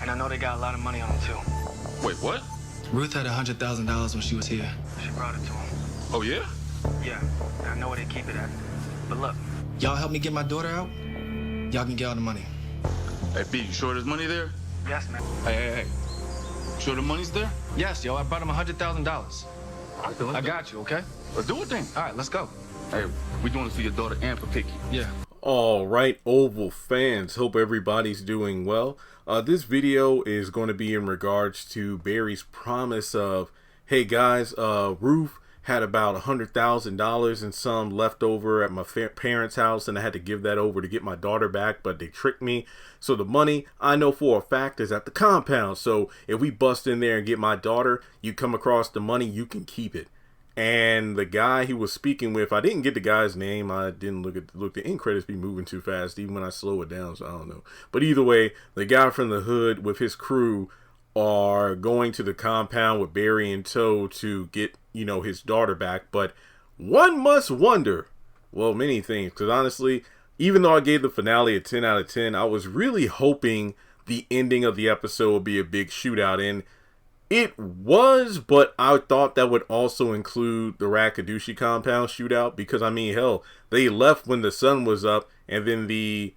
And I know they got a lot of money on them, too. Wait, what? Ruth had $100,000 when she was here. She brought it to him. Oh, yeah? Yeah, and I know where they keep it at. But look, y'all help me get my daughter out, y'all can get all the money. Hey, B, you sure there's money there? Yes, man. Hey. You sure the money's there? Yes, yo, I brought him $100,000. I got you, okay? Let's do it then. All right, let's go. Hey, we doing this for your daughter and for Picky. Yeah. All right, Oval fans, hope everybody's doing well. This video is going to be in regards to Barry's promise of, hey guys, Ruth had about $100,000 and some left over at my parents' house, and I had to give that over to get my daughter back, but they tricked me. So the money, I know for a fact, is at the compound. So if we bust in there and get my daughter, you come across the money, you can keep it. And the guy he was speaking with, I didn't get the guy's name. I didn't look. The end credits be moving too fast, even when I slow it down. So I don't know. But either way, the guy from the hood with his crew are going to the compound with Barry in tow to get, you know, his daughter back. But one must wonder, well, many things, because honestly, even though I gave the finale a 10 out of 10, I was really hoping the ending of the episode would be a big shootout. And it was, but I thought that would also include the Rakudushi compound shootout, because I mean, hell, they left when the sun was up and then the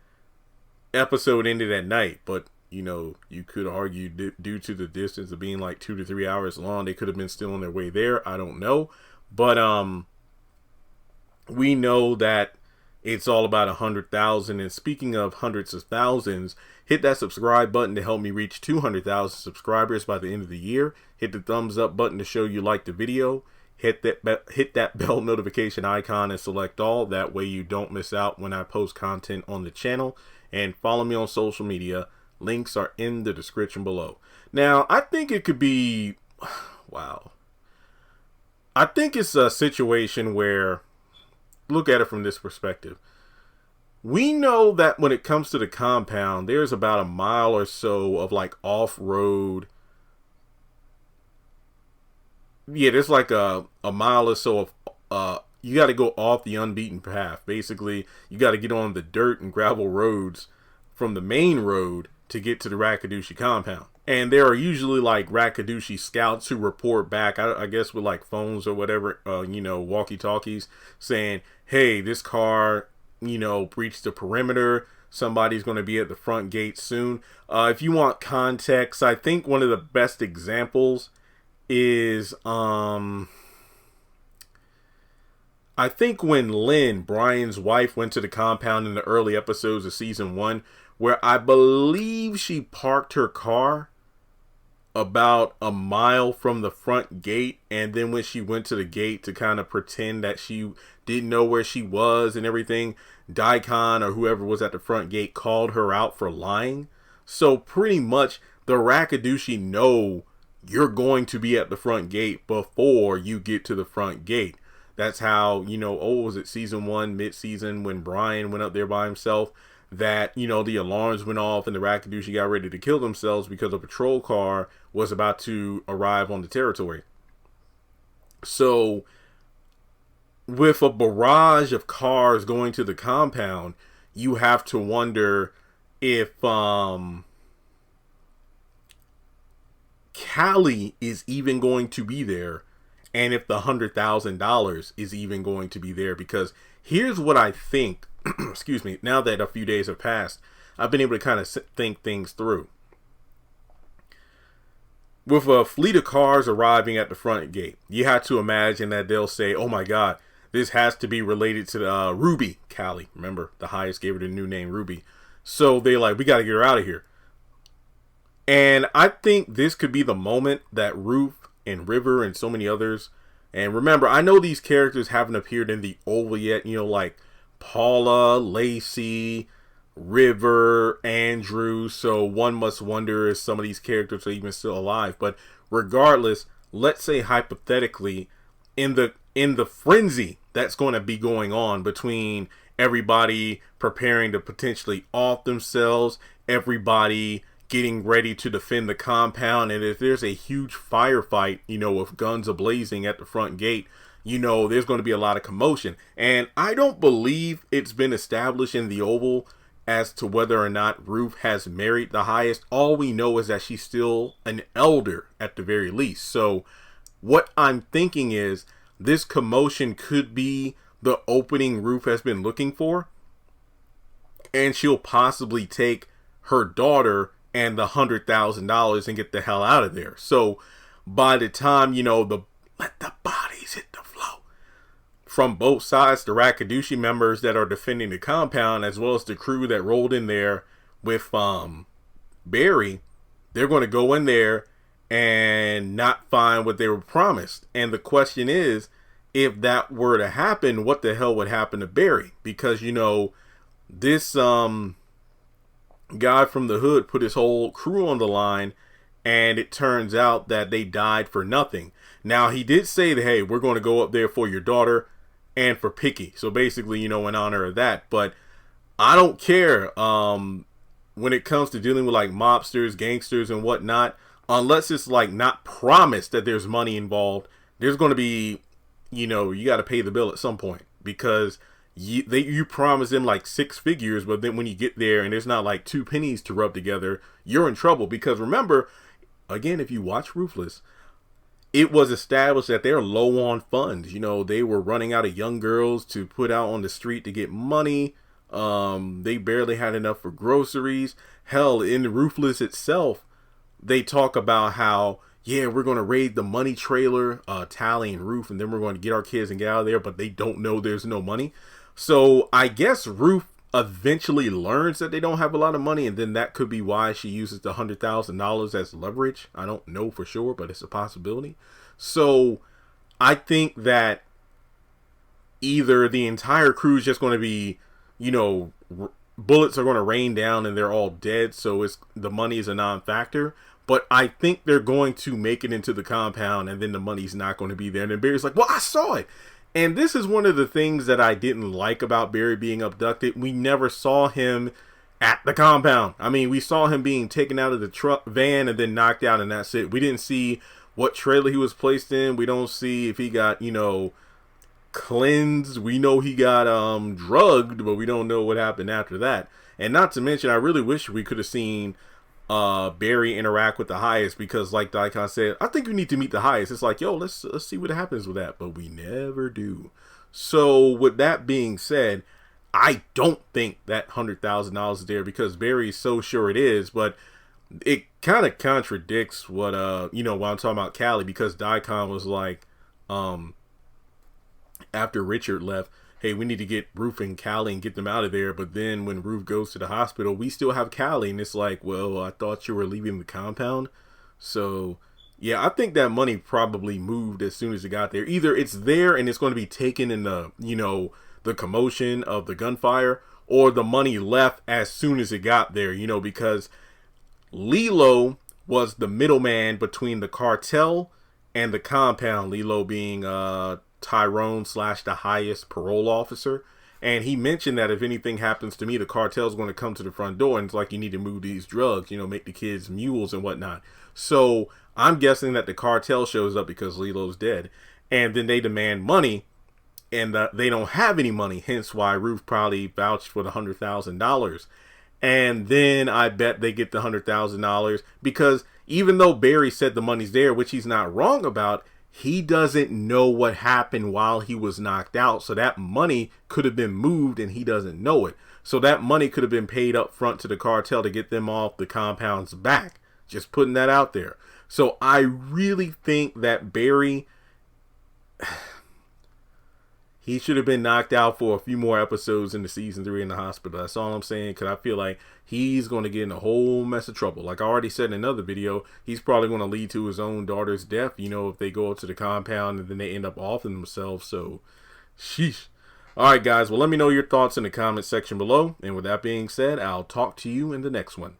episode ended at night. But you know, you could argue due to the distance of being like 2 to 3 hours long, they could have been still on their way there. I don't know. But we know that it's all about 100,000. And speaking of hundreds of thousands, hit that subscribe button to help me reach 200,000 subscribers by the end of the year. Hit the thumbs up button to show you like the video. Hit that bell notification icon and select all. That way you don't miss out when I post content on the channel. And follow me on social media. Links are in the description below. Now, I think it could be, wow. I think it's a situation where, look at it from this perspective. We know that when it comes to the compound, there's about a mile or so of like off-road. Yeah, there's like a mile or so of, you got to go off the unbeaten path. Basically, you got to get on the dirt and gravel roads from the main road to get to the Rakudushi compound. And there are usually like Rakudushi scouts who report back, I guess with like phones or whatever, you know, walkie-talkies, saying, hey, this car, you know, breached the perimeter. Somebody's going to be at the front gate soon. If you want context, I think one of the best examples is, I think when Lynn, Brian's wife, went to the compound in the early episodes of season 1, where I believe she parked her car about a mile from the front gate, and then when she went to the gate to kind of pretend that she didn't know where she was and everything, Daikon or whoever was at the front gate called her out for lying. So pretty much the Rakudushi know you're going to be at the front gate before you get to the front gate. That's how, you know, was it season 1, mid-season, when Brian went up there by himself, that, you know, the alarms went off and the Rakudushi got ready to kill themselves because a patrol car was about to arrive on the territory. So with a barrage of cars going to the compound, you have to wonder if Callie is even going to be there, and if the $100,000 is even going to be there. Because here's what I think. Excuse me, now that a few days have passed, I've been able to kind of think things through. With a fleet of cars arriving at the front gate, you have to imagine that they'll say, oh my God, this has to be related to Ruby, Callie. Remember, the highest gave her the new name, Ruby. So they're like, we got to get her out of here. And I think this could be the moment that Ruth and River and so many others, and remember, I know these characters haven't appeared in the Oval yet, you know, like Paula, Lacey, River, Andrew. So one must wonder if some of these characters are even still alive. But regardless, let's say hypothetically, in the frenzy that's going to be going on between everybody preparing to potentially off themselves, everybody getting ready to defend the compound, and if there's a huge firefight, you know, with guns ablazing at the front gate, you know, there's going to be a lot of commotion. And I don't believe it's been established in the Oval as to whether or not Ruth has married the highest. All we know is that she's still an elder at the very least. So what I'm thinking is this commotion could be the opening Ruth has been looking for, and she'll possibly take her daughter and the $100,000 and get the hell out of there. So by the time, you know, let the bodies hit the floor from both sides, the Rakudushi members that are defending the compound, as well as the crew that rolled in there with Barry, they're going to go in there and not find what they were promised. And the question is, if that were to happen, what the hell would happen to Barry? Because, you know, this guy from the hood put his whole crew on the line, and it turns out that they died for nothing. Now, he did say that, hey, we're going to go up there for your daughter and for Picky. So basically, you know, in honor of that. But I don't care when it comes to dealing with like mobsters, gangsters, and whatnot, unless it's like not promised that there's money involved. There's going to be, you know, you got to pay the bill at some point, because you promise them like 6 figures, but then when you get there and there's not like 2 pennies to rub together, you're in trouble. Because remember, again, if you watch Ruthless, it was established that they're low on funds. You know, they were running out of young girls to put out on the street to get money. They barely had enough for groceries. Hell, in Ruthless itself, they talk about how, yeah, we're going to raid the money trailer, Tally and Ruth, and then we're going to get our kids and get out of there, but they don't know there's no money. So I guess Ruth eventually learns that they don't have a lot of money, and then that could be why she uses the $100,000 as leverage. I don't know for sure, but it's a possibility. So I think that either the entire crew is just going to be, you know, bullets are going to rain down and they're all dead, so the money is a non-factor. But I think they're going to make it into the compound, and then the money's not going to be there. And then Barry's like, well, I saw it. And this is one of the things that I didn't like about Barry being abducted. We never saw him at the compound. I mean, we saw him being taken out of the van and then knocked out, and that's it. We didn't see what trailer he was placed in. We don't see if he got, you know, cleansed. We know he got drugged, but we don't know what happened after that. And not to mention, I really wish we could have seen Barry interact with the highest, because like I said, I think you need to meet the highest. It's like, yo, let's see what happens with that, but we never do. So with that being said, I don't think that $100,000 is there, because Barry's so sure it is. But it kind of contradicts what you know, while I'm talking about Callie, because Daikon was like, after Richard left, hey, we need to get Ruth and Callie and get them out of there. But then when Ruth goes to the hospital, we still have Callie. And it's like, well, I thought you were leaving the compound. So, yeah, I think that money probably moved as soon as it got there. Either it's there and it's going to be taken in the, you know, the commotion of the gunfire, or the money left as soon as it got there, you know, because Lilo was the middleman between the cartel and the compound. Lilo being Tyrone / the highest parole officer, and he mentioned that if anything happens to me, the cartel's going to come to the front door, and it's like, you need to move these drugs, you know, make the kids mules and whatnot. So I'm guessing that the cartel shows up because Lilo's dead, and then they demand money, and they don't have any money, hence why Ruth probably vouched for the $100,000. And then I bet they get the $100,000, because even though Barry said the money's there, which he's not wrong about, he doesn't know what happened while he was knocked out. So that money could have been moved and he doesn't know it. So that money could have been paid up front to the cartel to get them off the compound's back. Just putting that out there. So I really think that Barry, he should have been knocked out for a few more episodes in the season 3 in the hospital. That's all I'm saying, because I feel like he's going to get in a whole mess of trouble. Like I already said in another video, he's probably going to lead to his own daughter's death, you know, if they go up to the compound and then they end up offing themselves. So, sheesh. Alright guys, well, let me know your thoughts in the comment section below. And with that being said, I'll talk to you in the next one.